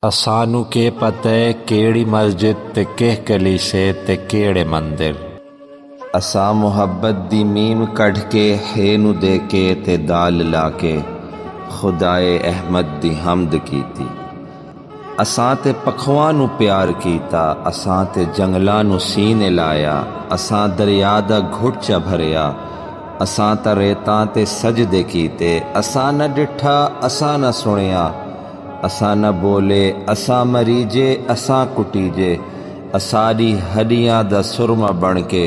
असानू के पता है केड़ी मस्जिद ते किह कलीसे ते केड़े मंदिर। असा मुहब्बत दी मीम कढ़ के हे नू दे के ते दाल ला के खुदाए अहमद दी हमद कीती। असां ते पखवां नू प्यार कीता, असां ते जंगलां नू सीने लाया, असां दरिया दा घुट च भरिया, असां त रेतां ते सजदे कीते। असां न डिठा, असां न सुनिया, असां न बोले, असां मरीजे, असां कुटीजे, असाड़ी हड्डियां दा सुरमा बन के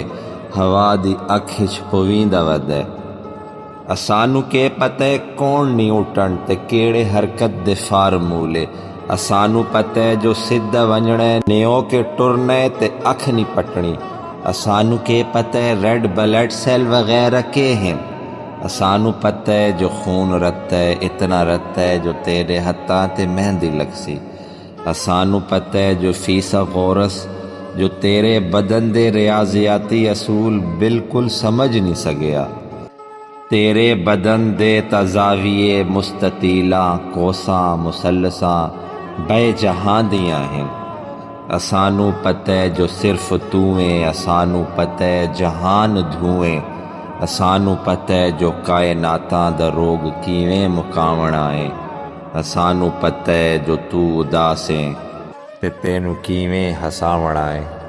हवा दी अख च पवींदा वधे। असानू के पता है कौन नी उठण ते केड़े हरकत दे फार्मूले। असानू पता है जो सिद्धा वंजणे नेओ के टुरने ते अख नी पटनी। असानू के पता है रेड ब्लड सेल वगैरह के हैं। असानू पता है जो खून रत्ता है, इतना रत्ता है जो तेरे हत्थां ते मेहंदी लगसी। असानू पता है जो फीसा गौरस जो तेरे बदन दे रियाजियाती असूल बिल्कुल समझ नहीं सकिया। तेरे बदन दे तजाविये मुस्ततीला कोसा मुसलसा बे जहां दियां हैं। असानू पता है जो सिर्फ तूएं, असानू पता है जहान धुएं, असानू पता है जो कायनातां दा रोग किवें मुकावणा है। असानू पता है जो तू उदास है ते तेनू किवें हसावणा है।